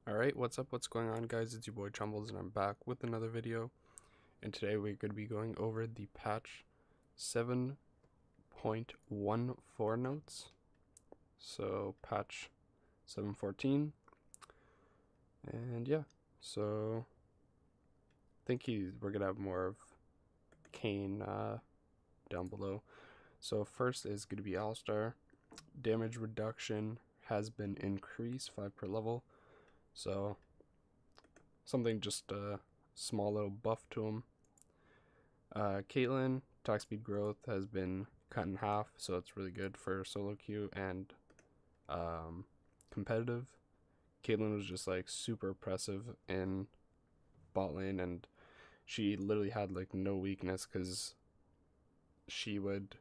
Alright, what's up, what's going on guys, it's your boy Chumbles and I'm back with another video, and today we're going to be going over the patch 7.14 notes, so patch 7.14, and yeah, so I think we're going to have more of Kane down below. So first is going to be All-Star. Damage reduction has been increased 5 per level. So something just a small little buff to him. Caitlyn, attack speed growth has been cut in half, so it's really good for solo queue and competitive. Caitlyn was just like super oppressive in bot lane, and she literally had like no weakness because she would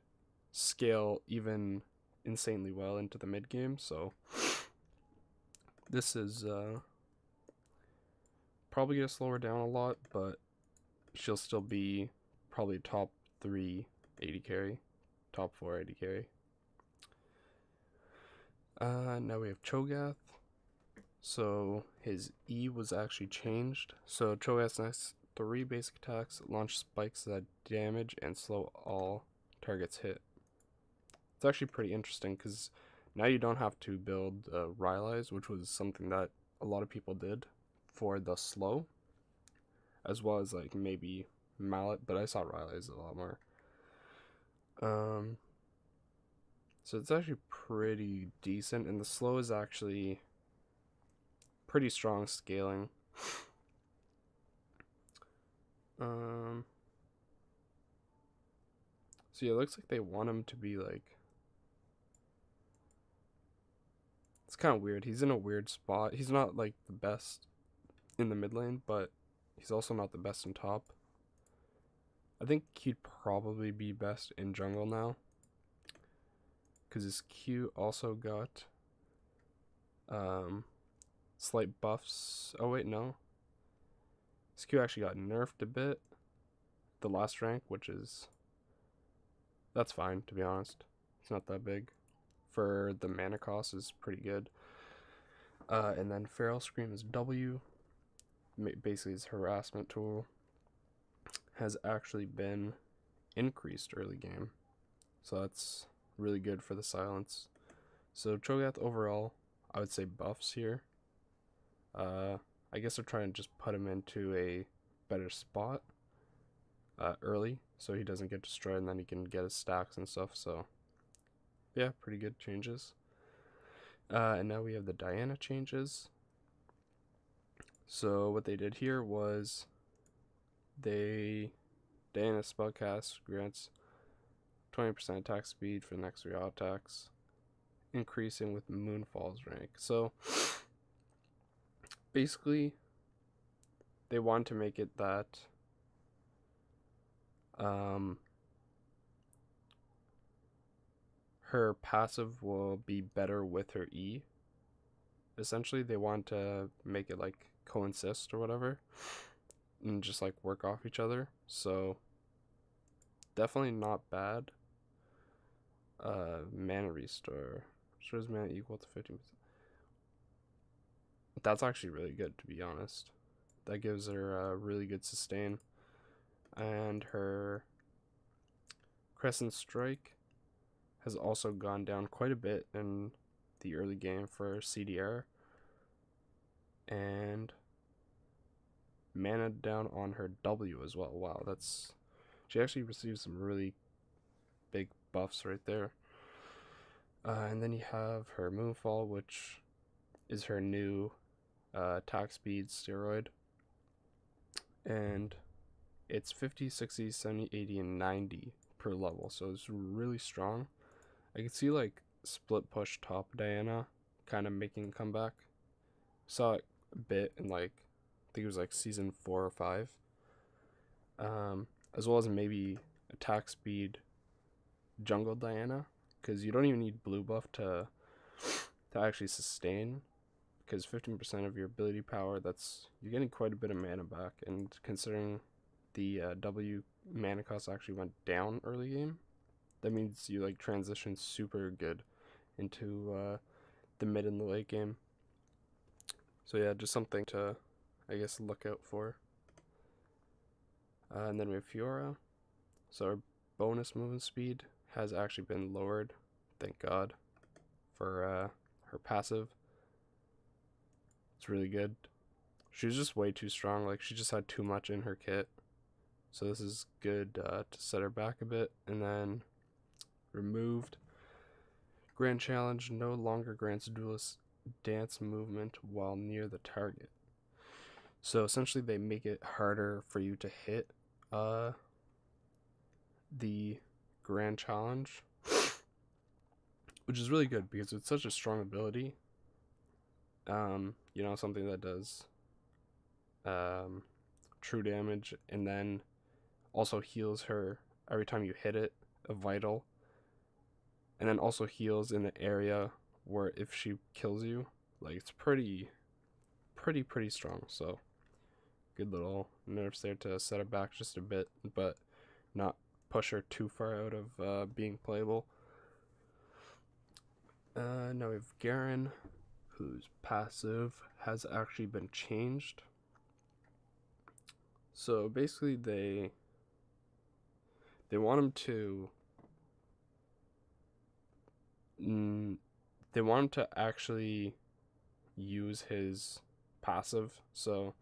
scale even insanely well into the mid game. So this is probably gonna slow her down a lot, but she'll still be probably top 3 AD carry, top 4 AD carry. Now we have Cho'Gath. So his E was actually changed. So Cho'Gath's next 3 basic attacks launch spikes that damage and slow all targets hit. It's actually pretty interesting because now you don't have to build Rylai's, which was something that a lot of people did for the slow, as well as like maybe Mallet, but I saw Rylai's a lot more. So it's actually pretty decent, and the slow is actually pretty strong scaling. So yeah, it looks like they want him to be like, it's kind of weird. He's in a weird spot. He's not like the best in the mid lane, but he's also not the best in top. I think he'd probably be best in jungle now, because his Q also got slight buffs. Oh wait, no. His Q actually got nerfed a bit the last rank, which is, that's fine to be honest. It's not that big. For the mana cost is pretty good. And then Feral Scream is W. Basically his harassment tool has actually been increased early game. So that's really good for the silence. So Cho'Gath overall, I would say buffs here. I guess they're trying to just put him into a better spot early, so he doesn't get destroyed and then he can get his stacks and stuff. So yeah, pretty good changes. And now we have the Diana changes. So what they did here was Diana spellcast grants 20% attack speed for the next 3 auto attacks, increasing with Moonfall's rank. So basically they want to make it that her passive will be better with her E. Essentially they want to make it like coexist or whatever, and just like work off each other. So definitely not bad. Mana restore. Restores mana equal to 15%. That's actually really good, to be honest. That gives her a really good sustain. And her Crescent Strike has also gone down quite a bit in the early game for CDR. And mana down on her W as well. Wow, she actually received some really big buffs right there. And then you have her Moonfall, which is her new attack speed steroid, and it's 50, 60, 70, 80, and 90 per level, so it's really strong. I can see like split push top Diana kind of making a comeback. Saw it a bit in like, I think it was like season 4 or 5, as well as maybe attack speed jungle Diana, because you don't even need blue buff to actually sustain, because 15% of your ability power, you're getting quite a bit of mana back, and considering the W mana cost actually went down early game, that means you like transition super good into the mid and the late game. So yeah, just something to, I guess, look out for. And then we have Fiora. So our bonus movement speed has actually been lowered, thank God, for her passive. It's really good. She was just way too strong. Like, she just had too much in her kit. So this is good to set her back a bit. And then removed. Grand Challenge no longer grants duelist dance movement while near the target. So essentially they make it harder for you to hit the Grand Challenge, which is really good because it's such a strong ability. You know, something that does true damage and then also heals her every time you hit it, a vital, and then also heals in the area where if she kills you. Like, it's pretty strong. So good little nerfs there to set her back just a bit, but not push her too far out of being playable. Now we have Garen, whose passive has actually been changed. So basically they want him to actually use his passive. So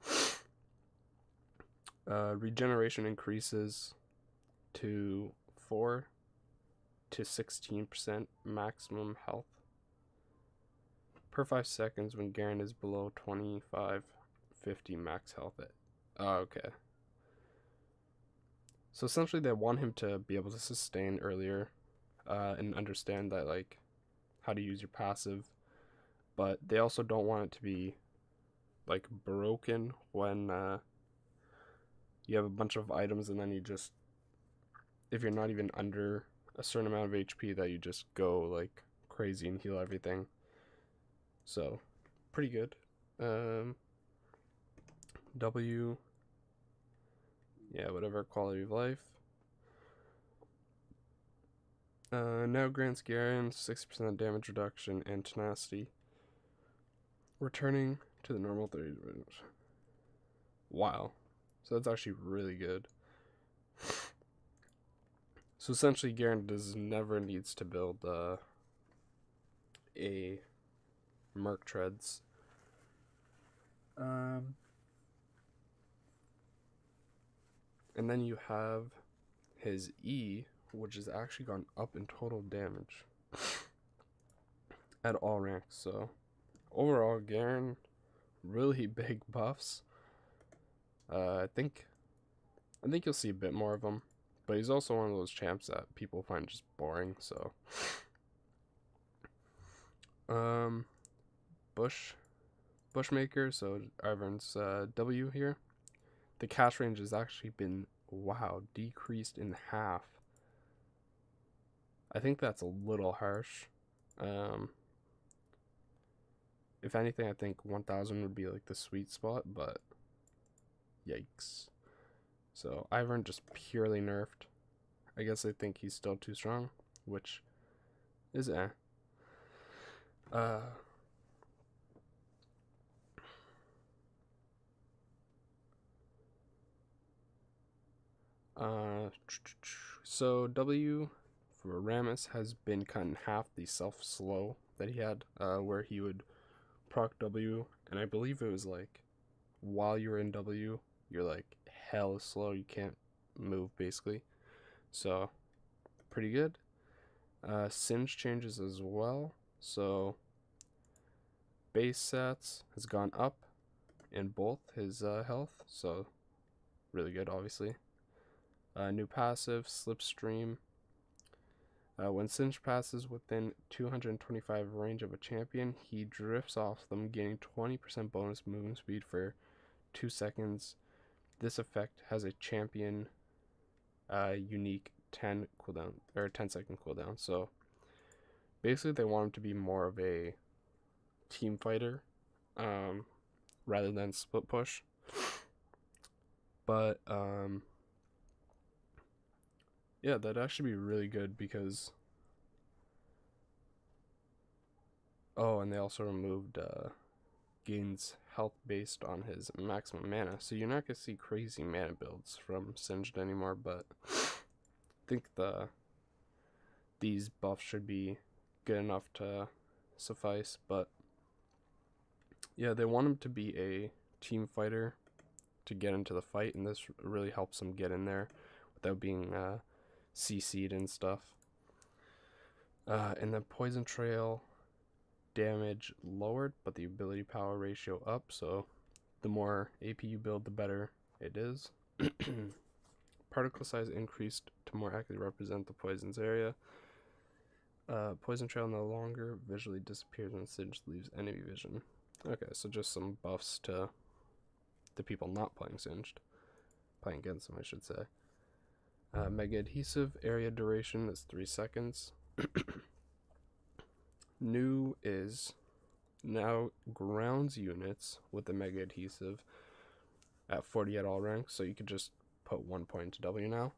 regeneration increases to 4 to 16% maximum health per 5 seconds when Garen is below 2550 max health. Okay. So essentially they want him to be able to sustain earlier and understand that, like, how to use your passive, but they also don't want it to be like broken when you have a bunch of items and then you just, if you're not even under a certain amount of HP, that you just go like crazy and heal everything. So pretty good. W, yeah, whatever, quality of life. Now grants Garen 6% damage reduction and tenacity, returning to the normal 30 range. Wow. So that's actually really good. So essentially Garen never needs to build a Merc Treads. And then you have his E, which has actually gone up in total damage at all ranks. So overall, Garen, really big buffs. I think you'll see a bit more of him, but he's also one of those champs that people find just boring. So Bushmaker, so Ivern's W here. The cast range has actually been, wow, decreased in half. I think that's a little harsh. If anything, I think 1000 would be like the sweet spot, but yikes. So Ivern just purely nerfed. I guess I think he's still too strong, which is so W for Rammus has been cut in half. The self-slow that he had, where he would proc W, and I believe it was like, while you're in W, you're like hella slow, you can't move basically. So pretty good. Singe changes as well. So base stats has gone up in both his health, so really good, obviously. New passive, Slipstream. When Singe passes within 225 range of a champion, he drifts off them, gaining 20% bonus movement speed for 2 seconds. This effect has a champion unique 10 cooldown, or 10-second cooldown. So basically they want him to be more of a team fighter rather than split push. But yeah, that'd actually be really good because and they also removed gains health based on his maximum mana. So you're not going to see crazy mana builds from Singed anymore, but I think these buffs should be good enough to suffice. But yeah, they want him to be a team fighter to get into the fight, and this really helps him get in there without being CC'd and stuff. And then Poison Trail damage lowered, but the ability power ratio up, so the more AP you build, the better it is. Particle size increased to more accurately represent the poison's area. Poison Trail no longer visually disappears when Singed leaves enemy vision. Okay, so just some buffs to the people not playing Singed. Playing against them, I should say. Mega Adhesive, area duration is 3 seconds. New is now grounds units with the Mega Adhesive at 40 at all ranks, so you could just put 1 point to W now.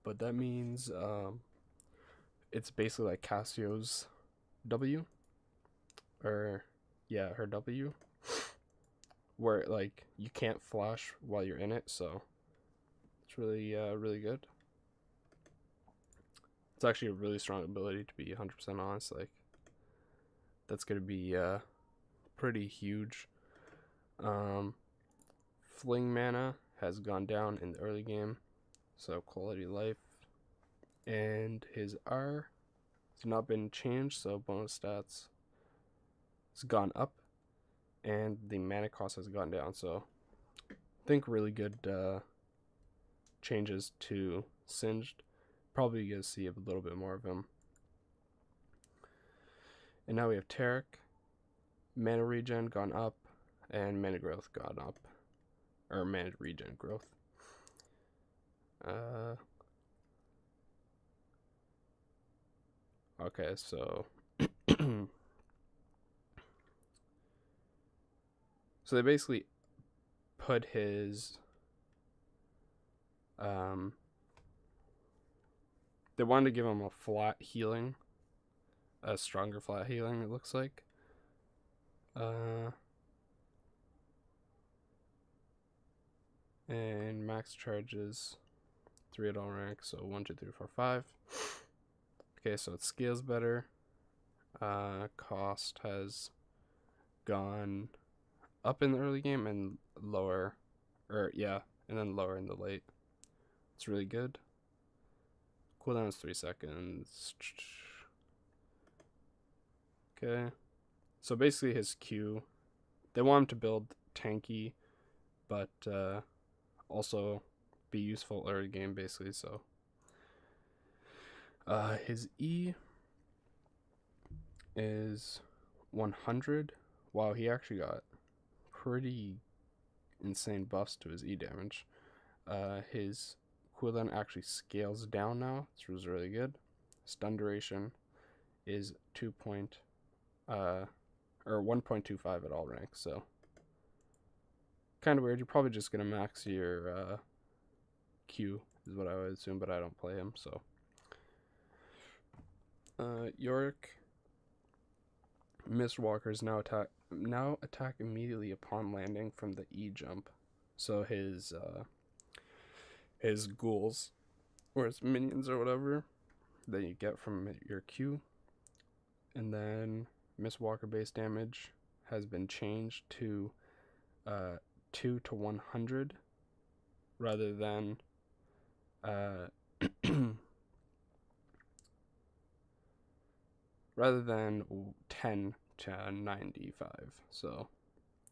But that means it's basically like Cassio's W, or yeah, her W, where like you can't flash while you're in it, so it's really really good. It's actually a really strong ability, to be 100% honest. Like, that's gonna be pretty huge. Fling mana has gone down in the early game, so quality of life, and his R has not been changed, so bonus stats has gone up, and the mana cost has gone down. So I think really good changes to Singed. Probably gonna see a little bit more of him. And now we have Tarek. Mana regen gone up, and mana growth gone up, or mana regen growth. Okay, so so they basically put his they wanted to give him a flat healing, a stronger flat healing, it looks like. And max charges 3 at all ranks, so 1, 2, 3, 4, 5. Okay, so it scales better. Cost has gone up in the early game and lower, and then lower in the late. It's really good. Cooldown is 3 seconds. Okay, so basically his Q, they want him to build tanky, but also be useful early game, basically. So his E is 100. Wow, he actually got pretty insane buffs to his E damage. His cooldown actually scales down now, which was really good. Stun duration is 1.25 at all ranks, so kind of weird. You're probably just gonna max your Q, is what I would assume, but I don't play him, so. Yorick. Mistwalkers now attack immediately upon landing from the E jump. So his ghouls, or his minions or whatever that you get from your Q. And then Mistwalker base damage has been changed to 2 to 100 rather than rather than 10 to 95. So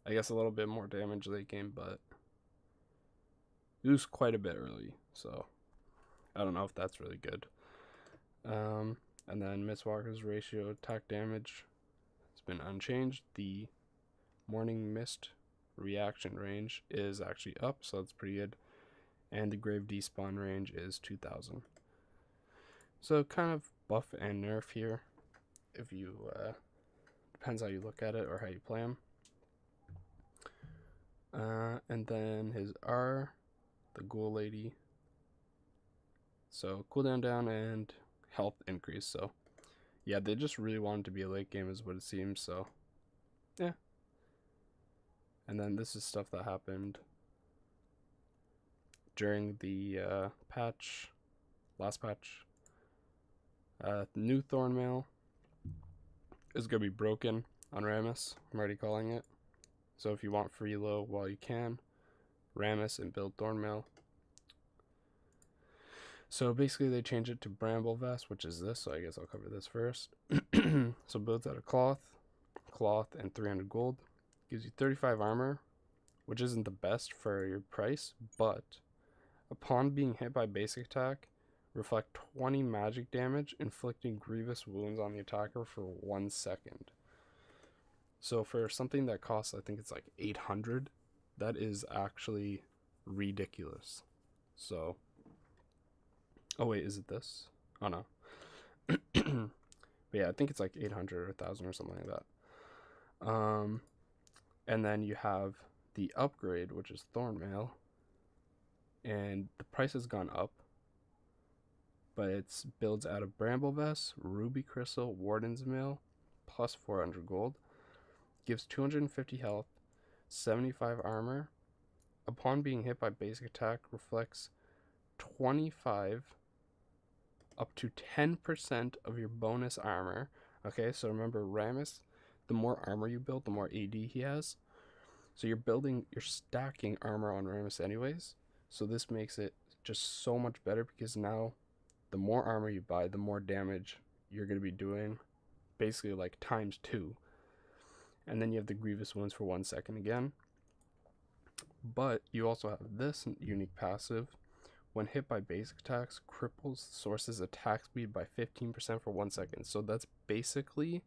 I guess a little bit more damage late game, but it was quite a bit early, so I don't know if that's really good. And then Mistwalker's ratio attack damage has been unchanged. The Morning Mist reaction range is actually up, so that's pretty good. And the Grave despawn range is 2000. So kind of buff and nerf here, if you depends how you look at it or how you play him. And then his R, the Ghoul Lady. So cooldown down and health increase. So yeah, they just really wanted to be a late game is what it seems. So yeah, And then this is stuff that happened during the last patch. New Thornmail is going to be broken on Rammus. I'm already calling it. So if you want free low while you can, Rammus and build Thornmail. So basically they change it to Bramble Vest, which is this, so I guess I'll cover this first. So builds out of cloth, and 300 gold. Gives you 35 armor, which isn't the best for your price, but upon being hit by basic attack, reflect 20 magic damage, inflicting grievous wounds on the attacker for 1 second. So for something that costs, I think it's like 800, that is actually ridiculous. So, oh wait, is it this? Oh no. But yeah, I think it's like 800 or 1,000 or something like that. And then you have the upgrade, which is Thornmail, and the price has gone up, but it's builds out of Bramble Vest, Ruby Crystal, Warden's Mail, plus 400 gold, gives 250 health, 75 armor. Upon being hit by basic attack, reflects 25 up to 10% of your bonus armor. Okay, so remember Rammus, the more armor you build, the more AD he has. So you're stacking armor on Rammus anyways. So this makes it just so much better, because now the more armor you buy, the more damage you're going to be doing, basically like ×2. And then you have the grievous wounds for 1 second again. But you also have this unique passive. When hit by basic attacks, cripples the source's attack speed by 15% for 1 second. So that's basically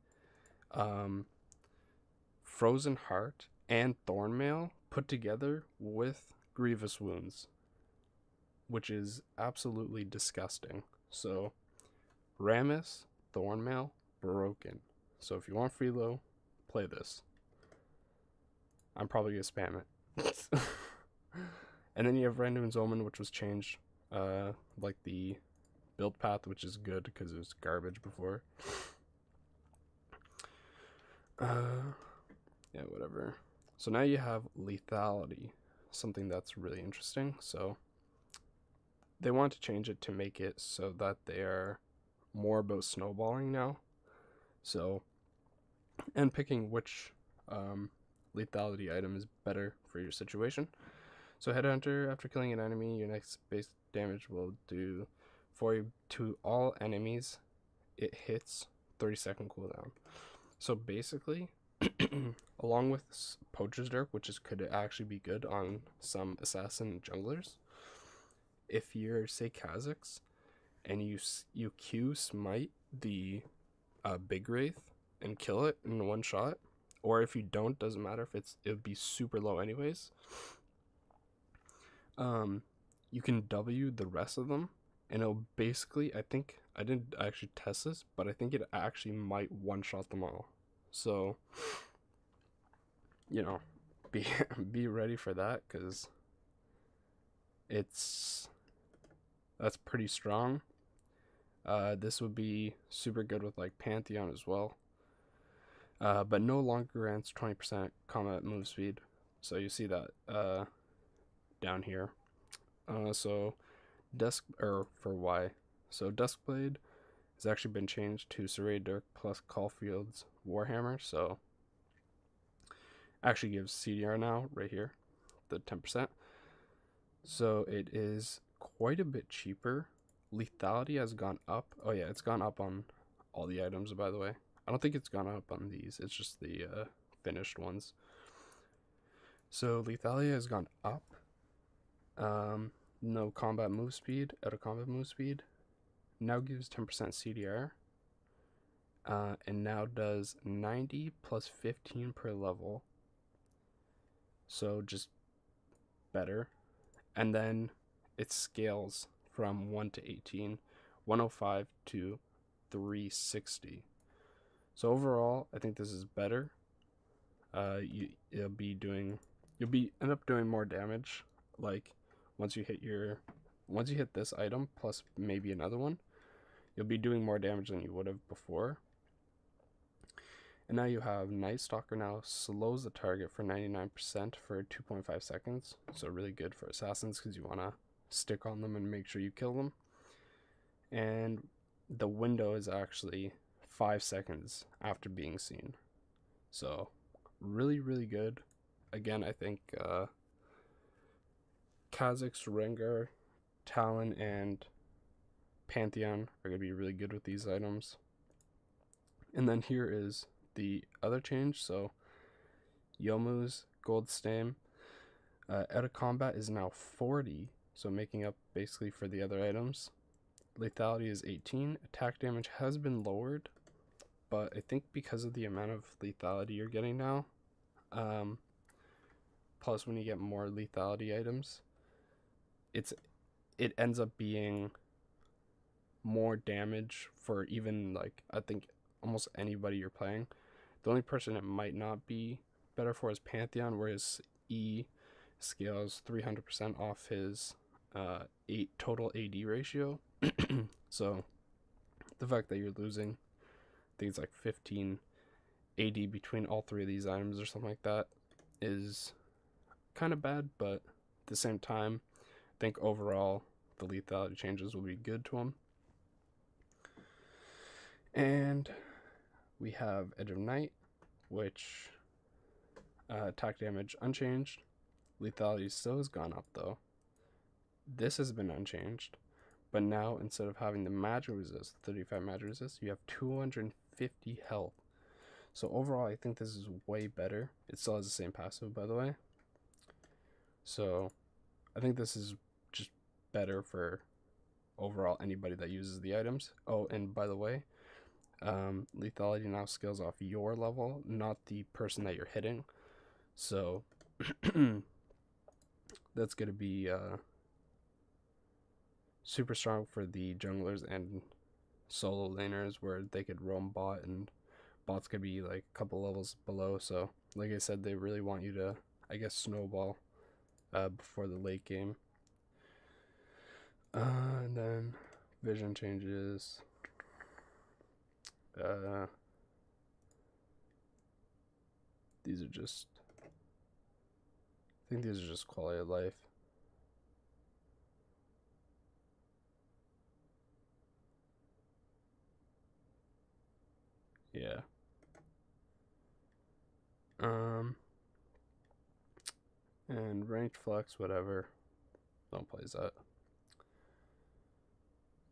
Frozen Heart and Thornmail put together with grievous wounds, which is absolutely disgusting. So Rammus, Thornmail, broken. So if you want free low, play this. I'm probably gonna spam it. And then you have Randuin's Omen, which was changed, like the build path, which is good because it was garbage before. Yeah, whatever. So now you have lethality, something that's really interesting. So they want to change it to make it so that they are more about snowballing now. So, and picking which lethality item is better for your situation. So Headhunter, after killing an enemy, your next base damage will do to all enemies. It hits 30-second cooldown. So basically, along with Poacher's Dirk, which could actually be good on some assassin junglers, if you're, say, Kha'Zix, and you Q smite the big wraith and kill it in one shot, or if you don't, doesn't matter if it would be super low anyways. You can W the rest of them, and it'll basically, I think, I didn't actually test this, but I think it actually might one-shot them all. So, you know, be ready for that, because that's pretty strong. This would be super good with like Pantheon as well. But no longer grants 20% combat move speed. So you see that down here. So for Y. So Duskblade has actually been changed to Saray Dirk plus Caulfield's Warhammer. So actually gives CDR now right here, the 10%. So it is quite a bit cheaper. Lethality has gone up. Oh yeah, it's gone up on all the items, by the way. I don't think it's gone up on these. It's just the finished ones. So lethality has gone up. No combat move speed, out of combat move speed. Now gives 10% CDR. And now does 90 plus 15 per level. So just better. And then it scales from 1 to 18, 105 to 360. So overall, I think this is better. You'll end up doing more damage. Like once you hit this item plus maybe another one, you'll be doing more damage than you would have before. And now you have Night Stalker now slows the target for 99% for 2.5 seconds. So really good for assassins because you want to stick on them and make sure you kill them. And the window is actually 5 seconds after being seen. So really, really good. Again, I think Kha'Zix, Rengar, Talon, and Pantheon are going to be really good with these items. And then here is the other change. So Youmuu's Gold Stam out of combat is now 40, so making up basically for the other items. Lethality is 18. Attack damage has been lowered, but I think because of the amount of lethality you're getting now, plus when you get more lethality items, it ends up being more damage for even, like, I think almost anybody you're playing. The only person it might not be better for is Pantheon, whereas E scales 300% off his 8 total AD ratio. So the fact that you're losing, I think it's like 15 AD between all three of these items or something like that, is kind of bad, but at the same time, I think overall the lethality changes will be good to him. And we have Edge of Night, which attack damage unchanged. Lethality still has gone up though. This has been unchanged, but now instead of having the magic resist, 35 magic resist, you have 250 health. So overall, I think this is way better. It still has the same passive, by the way. So I think this is just better for overall anybody that uses the items. Oh, and by the way, lethality now scales off your level, not the person that you're hitting. So that's going to be super strong for the junglers and solo laners, where they could roam bot, and bots could be like a couple levels below. So like I said, they really want you to, I guess, snowball before the late game. And then vision changes. These are just, I think these are just quality of life. Yeah. And ranked flex, whatever. Don't play that.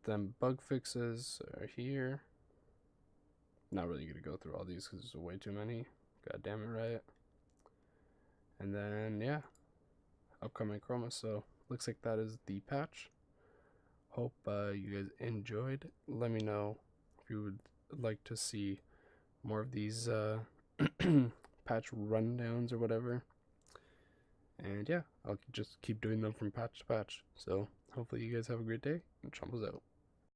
Then bug fixes are here. Not really gonna go through all these because there's way too many. God damn it, Riot. And then yeah, upcoming chroma. So looks like that is the patch. Hope you guys enjoyed. Let me know if you would like to see more of these patch rundowns or whatever. And yeah, I'll just keep doing them from patch to patch. So hopefully you guys have a great day, and Chumbles out.